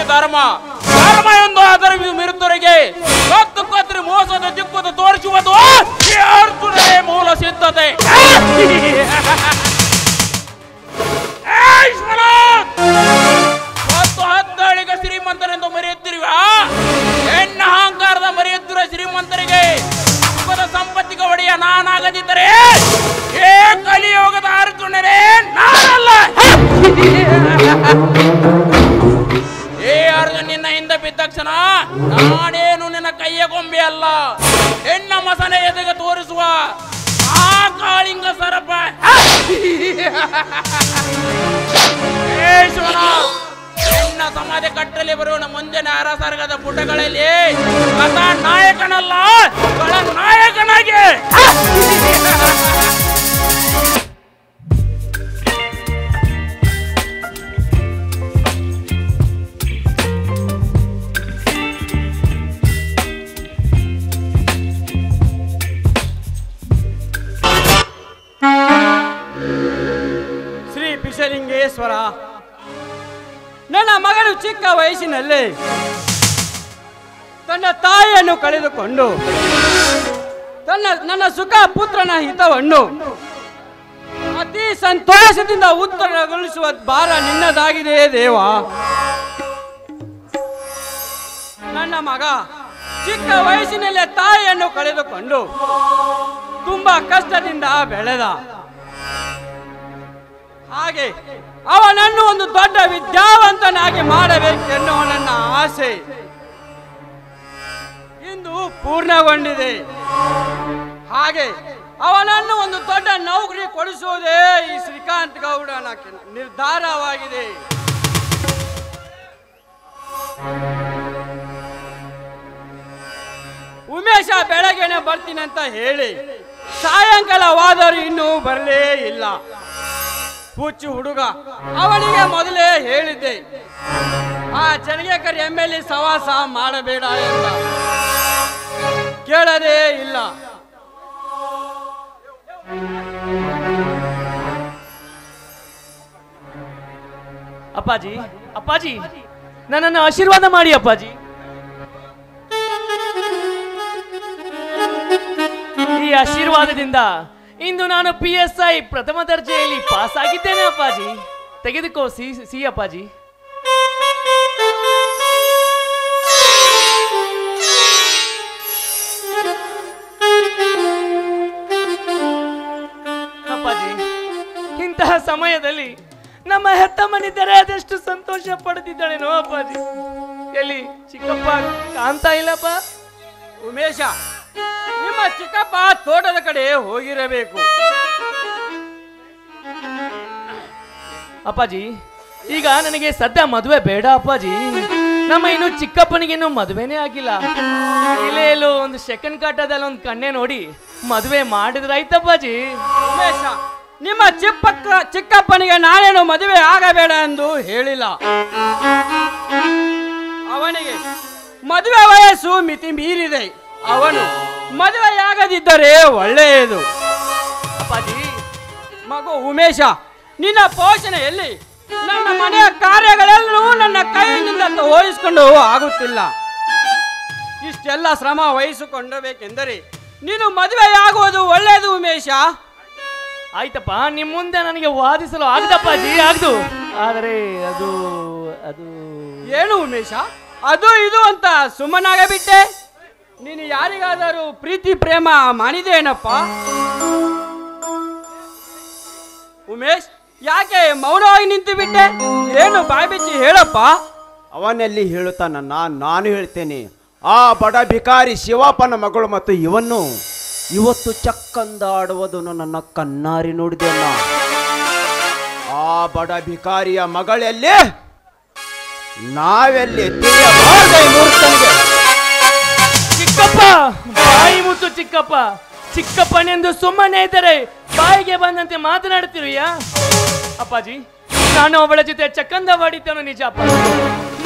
ಇದು ಧರ್ಮ. ಧರ್ಮ ಎಂದು ಅದರ ಮಿರುತರಿಗೆ ಕತ್ತು ಕತ್ತರಿ ಮೋಸದ ದಿಕ್ಕುದ ತೋರಿಸುವುದು ಈ ಅರ್ಜುನನೇ ಮೂಲ ಸಿದ್ಧತೆ. ಮತ್ತು ಹತ್ತಳಿಗ ಶ್ರೀಮಂತರೆಂದು ಮರೆಯುತ್ತಿರುವ ಹೆಣ್ಣ ಅಹಂಕಾರದ ಮರೆಯುತ್ತಿರುವ ಶ್ರೀಮಂತರಿಗೆ ಸುಖದ ಸಂಪತ್ತಿಗೆ ಒಡೆಯ ನಾನಾಗದಿದ್ದರೆ ಏ ಕಲಿಯೋಗದ ಅರ್ಜುನನೇ ನಾನಲ್ಲ. ಏ ಅರ್ಜುನ, ನಿನ್ನ ಹಿಂದೆ ಬಿದ್ದಕ್ಷಣ ನಾನೇನು ನಿನ್ನ ಕೈಯ ಗೊಂಬೆ ಅಲ್ಲ, ಹೆಣ್ಣ ಮಸನೆ ಎದೆಗೆ ತೋರಿಸುವ ಆ ಕಾಳಿಂಗ ಸರಪ. ಹೆಣ್ಣ ಸಮಾಧಿ ಕಟ್ಟಲಿ ಬರುವ ಮುಂದಿನ ಅರಸರ್ಗದ ಪುಟಗಳಲ್ಲಿ ಕಥ ನಾಯಕನಲ್ಲ, ಬಳ ನಾಯಕನಾಗಿ. ಶ್ರೀ ಪಿಶಲಿಂಗೇಶ್ವರ, ನನ್ನ ಮಗನು ಚಿಕ್ಕ ವಯಸ್ಸಿನಲ್ಲಿ ತನ್ನ ತಾಯಿಯನ್ನು ಕಳೆದುಕೊಂಡು ನನ್ನ ಸುಖ ಪುತ್ರನ ಹಿತವನ್ನು ಅತಿ ಸಂತೋಷದಿಂದ ಉತ್ತರಗೊಳಿಸುವ ಭಾರ ನಿನ್ನದಾಗಿದೆ ದೇವ. ನನ್ನ ಮಗ ಚಿಕ್ಕ ವಯಸ್ಸಿನಲ್ಲೇ ತಾಯಿಯನ್ನು ಕಳೆದುಕೊಂಡು ತುಂಬಾ ಕಷ್ಟದಿಂದ ಬೆಳೆದ. ಹಾಗೆ ಅವನನ್ನು ಒಂದು ದೊಡ್ಡ ವಿದ್ಯಾವಂತನಾಗಿ ಮಾಡಬೇಕೆನ್ನುವ ನನ್ನ ಆಸೆ ಇಂದು ಪೂರ್ಣಗೊಂಡಿದೆ. ಹಾಗೆ ಅವನನ್ನು ಒಂದು ದೊಡ್ಡ ನೌಕರಿ ಕೊಡಿಸುವುದೇ ಈ ಶ್ರೀಕಾಂತ್ ಗೌಡನ ನಿರ್ಧಾರವಾಗಿದೆ. ಉಮೇಶ ಬೆಳಗ್ಗೆನೆ ಬರ್ತೀನಂತ ಹೇಳಿ ಸಾಯಂಕಾಲವಾದರೂ ಇನ್ನೂ ಬರಲೇ ಇಲ್ಲ. ಹುಚ್ಚು ಹುಡುಗ, ಅವನಿಗೆ ಮೊದಲೇ ಹೇಳಿದ್ದೆ ಆ ಚನ್ನಗೇಕರ್ MLA ಸವಾಸ ಮಾಡಬೇಡ ಅಂತ, ಕೇಳದೇ ಇಲ್ಲ. ಅಪ್ಪಾಜಿ, ಅಪ್ಪಾಜಿ, ನನ್ನನ್ನು ಆಶೀರ್ವಾದ ಮಾಡಿ ಅಪ್ಪಾಜಿ. ಈ ಆಶೀರ್ವಾದದಿಂದ ಇಂದು ನಾನು PSI ಪ್ರಥಮ ದರ್ಜೆಯಲ್ಲಿ ಪಾಸ್ ಆಗಿದ್ದೇನೆ ಅಪ್ಪಾಜಿ. ತೆಗೆದುಕೋ ಸಿ ಅಪ್ಪಾಜಿ. ಅಪ್ಪಾಜಿ, ಇಂತಹ ಸಮಯದಲ್ಲಿ ನಮ್ಮ ಹೆತ್ತಮ್ಮನಿದ್ದರೆ ಅದೆಷ್ಟು ಸಂತೋಷ ಪಡುತ್ತಿದ್ದಾಳೇನೋ ಅಪ್ಪಾಜಿ. ಎಲ್ಲಿ ಚಿಕ್ಕಪ್ಪ ಕಾಣ್ತಾ ಇಲ್ಲಪ್ಪ. ಉಮೇಶ, ನಿಮ್ಮ ಚಿಕ್ಕಪ್ಪ ತೋಟದ ಕಡೆ ಹೋಗಿರಬೇಕು. ಅಪ್ಪಾಜಿ, ಈಗ ನನಗೆ ಸದ್ಯ ಮದುವೆ ಬೇಡ ಅಪ್ಪಾಜಿ. ನಮ್ಮ ಇನ್ನು ಚಿಕ್ಕಪ್ಪನಿಗೇನು ಮದುವೆನೇ ಆಗಿಲ್ಲ. ಇಲ್ಲೇ ಎಲ್ಲೋ ಒಂದು ಸೆಕೆಂಡ್ ಕಾಟದಲ್ಲಿ ಒಂದು ಕಣ್ಣೆ ನೋಡಿ ಮದುವೆ ಮಾಡಿದ್ರಾಯ್ತಪ್ಪಾಜಿ. ಉಮೇಶ, ನಿಮ್ಮ ಚಿಕ್ಕಪ್ಪನಿಗೆ ನಾನೇನು ಮದುವೆ ಆಗಬೇಡ ಎಂದು ಹೇಳಿಲ್ಲ. ಅವನಿಗೆ ಮದುವೆ ವಯಸ್ಸು ಮಿತಿ ಮೀರಿದೆ. ಅವನು ಮದುವೆಯಾಗದಿದ್ದರೆ ಒಳ್ಳೆಯದು. ಅಪ್ಪಾಜಿ, ಮಗು ಉಮೇಶ, ನಿನ್ನ ಪೋಷಣೆಯಲ್ಲಿ ನನ್ನ ಮನೆಯ ಕಾರ್ಯಗಳೆಲ್ಲವೂ ನನ್ನ ಕೈಯಿಂದ ಹೋಲಿಸಿಕೊಂಡು ಆಗುತ್ತಿಲ್ಲ. ಇಷ್ಟೆಲ್ಲ ಶ್ರಮ ವಹಿಸಿಕೊಂಡಬೇಕೆಂದರೆ ನೀನು ಮದುವೆಯಾಗುವುದು ಒಳ್ಳೆಯದು ಉಮೇಶ. ಆಯ್ತಪ್ಪ, ನಿಮ್ಮ ಮುಂದೆ ನನಗೆ ವಾದಿಸಲು ಆಗದಪ್ಪಾಜಿ, ಆಗದು. ಆದರೆ ಅದು ಅದು ಏನು ಉಮೇಶ, ಅದು ಇದು ಅಂತ ಸುಮ್ಮನಾಗಬಿಟ್ಟೆ? ನೀನು ಯಾರಿಗಾದರೂ ಪ್ರೀತಿ ಪ್ರೇಮ ಮಾಡಿದೇನಪ್ಪ? ಉಮೇಶ್, ಯಾಕೆ ಮೌನವಾಗಿ ನಿಂತು ಬಿಟ್ಟೆ? ಏನು ಬಾಯಿ ಬಿಚ್ಚಿ ಹೇಳಪ್ಪ. ಅವನಲ್ಲಿ ಹೇಳುತ್ತಾನನ್ನ ನಾನು ಹೇಳ್ತೇನೆ. ಆ ಬಡ ಭಿಕಾರಿ ಶಿವಪ್ಪನ ಮಗಳು ಮತ್ತು ಇವನ್ನು ಇವತ್ತು ಚಕ್ಕಂದಾಡುವುದನ್ನು ನನ್ನ ಕಣ್ಣಾರಿ ನೋಡಿದೆಯಲ್ಲ. ಆ ಬಡ ಭಿಕಾರಿಯ ಮಗಳಲ್ಲಿ ನಾವೆಲ್ಲಿ ಮೂರ್ತನಿಗೆ. ಚಿಕ್ಕಪ್ಪ, ಬಾಯಿ ಮುತ್ತು ಚಿಕ್ಕಪ್ಪ. ಚಿಕ್ಕಪ್ಪನೆಂದು ಸುಮ್ಮನೆ ಇದ್ದರೆ ಬಾಯಿಗೆ ಬಂದಂತೆ ಮಾತನಾಡುತ್ತಿರುಯ್ಯ. ಅಪ್ಪಾಜಿ, ನಾನು ಅವಳ ಜೊತೆ ಚಕ್ಕಂದವಾಡಿದ್ದೇನು ನಿಜ ಅಪ್ಪಾಜಿ.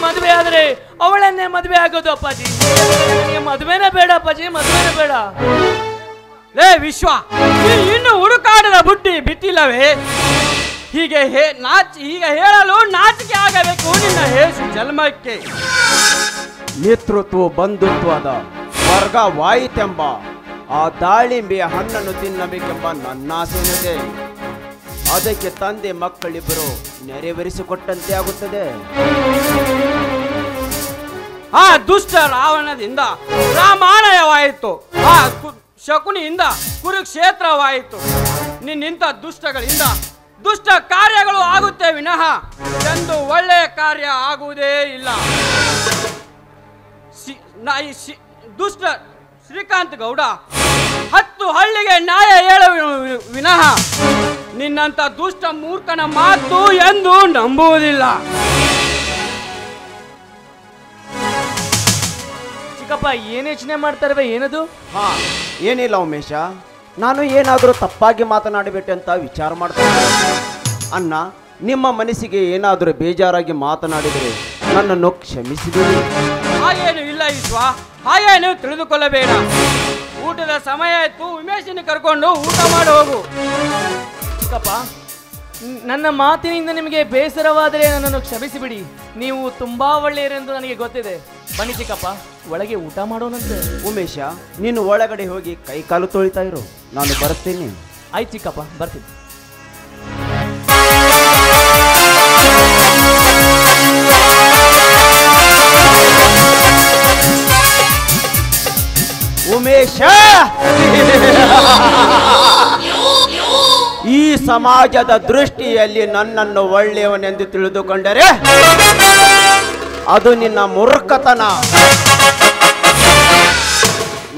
ಮದುವೆ ಆದರೆ ಅವಳನ್ನೇ ಮದುವೆ ಆಗೋದು ಅಪ್ಪಾಜಿ. ನನಗೆ ಮದುವೆನೇ ಬೇಡ ಅಪ್ಪಾಜಿ, ಮದುವೆನೇ ಬೇಡ. ಲೇ ವಿಶ್ವ, ಇನ್ನು ಹುಡುಕಾಡದ ಬುಟ್ಟಿ ಬಿಟ್ಟಿಲ್ಲವೇ? ಹೀಗೆ ಹೇಳಲು ನಾಚಿಕೆ ಆಗಬೇಕು ನಿನ್ನ ಹೇಸು ಜನ್ಮಕ್ಕೆ. ಮಿತ್ರತ್ವ ಬಂಧುತ್ವದ ವರ್ಗವಾಯಿತೆಂಬ ಆ ದಾಳಿಂಬೆಯ ಹಣ್ಣನ್ನು ತಿನ್ನಬೇಕೆಂಬ ನನ್ನ ಆಸೆಯಿದೆ. ಅದಕ್ಕೆ ತಂದೆ ಮಕ್ಕಳಿಬ್ಬರು ನೆರವೇರಿಸಿಕೊಟ್ಟಂತೆ ಆಗುತ್ತದೆ. ಆ ದುಷ್ಟ ರಾವಣದಿಂದ ರಾಮಾಯಣವಾಯಿತು, ಆ ಶಕುನಿಯಿಂದ ಕುರುಕ್ಷೇತ್ರವಾಯಿತು. ನಿನ್ನಿಂಥ ದುಷ್ಟಗಳಿಂದ ದುಷ್ಟ ಕಾರ್ಯಗಳು ಆಗುತ್ತೆ ವಿನಃ ಎಂದು ಒಳ್ಳೆಯ ಕಾರ್ಯ ಆಗುವುದೇ ಇಲ್ಲ. ದುಷ್ಟ ಶ್ರೀಕಾಂತ್ ಗೌಡ 10 ಹಳ್ಳಿಗೆ ನ್ಯಾಯ ಹೇಳುವ ವಿನಃ ನಿನ್ನಂಥ ದುಷ್ಟ ಮೂರ್ಖನ ಮಾತು ಎಂದು ನಂಬುವುದಿಲ್ಲ. ಚಿಕ್ಕಪ್ಪ ಏನ್ ಯೋಚನೆ ಮಾಡ್ತಾರವೆ? ಏನದು? ಏನಿಲ್ಲ ಉಮೇಶ, ನಾನು ಏನಾದರೂ ತಪ್ಪಾಗಿ ಮಾತನಾಡಬೇಕೆ ಅಂತ ವಿಚಾರ ಮಾಡ್ತೇನೆ. ಅಣ್ಣ, ನಿಮ್ಮ ಮನಸ್ಸಿಗೆ ಏನಾದರೂ ಬೇಜಾರಾಗಿ ಮಾತನಾಡಿದರೆ ನನ್ನನ್ನು ಕ್ಷಮಿಸಿಬಿಡಿ. ಹಾಗೇನು ಇಲ್ಲ ವಿಶ್ವ, ಹಾಗೇನು ತಿಳಿದುಕೊಳ್ಳಬೇಡ. ಊಟದ ಸಮಯ ಆಯ್ತು, ಉಮೇಶನ ಕರ್ಕೊಂಡು ಊಟ ಮಾಡಿ ಹೋಗು. ಚಿಕ್ಕಪ್ಪ, ನನ್ನ ಮಾತಿನಿಂದ ನಿಮಗೆ ಬೇಸರವಾದರೆ ನನ್ನನ್ನು ಕ್ಷಮಿಸಿಬಿಡಿ. ನೀವು ತುಂಬಾ ಒಳ್ಳೆಯರೆಂದು ನನಗೆ ಗೊತ್ತಿದೆ. ಬನ್ನಿ ಚಿಕ್ಕಪ್ಪ, ಒಳಗೆ ಊಟ ಮಾಡೋಣಂತೆ. ಉಮೇಶ, ನೀನು ಒಳಗಡೆ ಹೋಗಿ ಕೈ ಕಾಲು ತೊಳಿತಾ ಇರು, ನಾನು ಬರುತ್ತೇನೆ. ಆಯ್ತು ಚಿಕ್ಕಪ್ಪ, ಬರ್ತೀನಿ. ಉಮೇಶ, ಈ ಸಮಾಜದ ದೃಷ್ಟಿಯಲ್ಲಿ ನನ್ನನ್ನು ಒಳ್ಳೆಯವನೆಂದು ತಿಳಿದುಕೊಂಡರೆ ಅದು ನಿನ್ನ ಮೂರ್ಖತನ.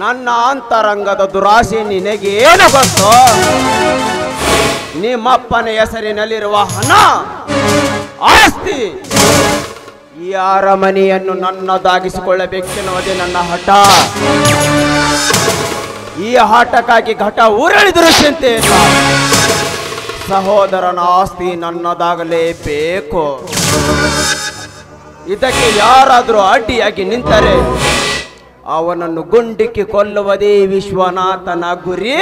ನನ್ನ ಅಂತರಂಗದ ದುರಾಸೆ ನಿನಗೇನು ಗೊತ್ತು? ನಿಮ್ಮಪ್ಪನ ಹೆಸರಿನಲ್ಲಿರುವ ಹಣ, ಆಸ್ತಿ, ಈ ಅರಮನೆಯನ್ನು ನನ್ನದಾಗಿಸಿಕೊಳ್ಳಬೇಕೆನ್ನುವುದೇ ನನ್ನ ಹಠ. ಈ ಹಠಕ್ಕಾಗಿ ಘಟ ಊರಳಿದರೂ ಚಿಂತೆ ಇಲ್ಲ. ಸಹೋದರನ ಆಸ್ತಿ ನನ್ನದಾಗಲೇಬೇಕು. ಇದಕ್ಕೆ ಯಾರಾದರೂ ಅಡ್ಡಿಯಾಗಿ ನಿಂತರೆ ಅವನನ್ನು ಗುಂಡಿಕ್ಕಿ ಕೊಲ್ಲುವುದೇ ವಿಶ್ವನಾಥನ ಗುರಿ.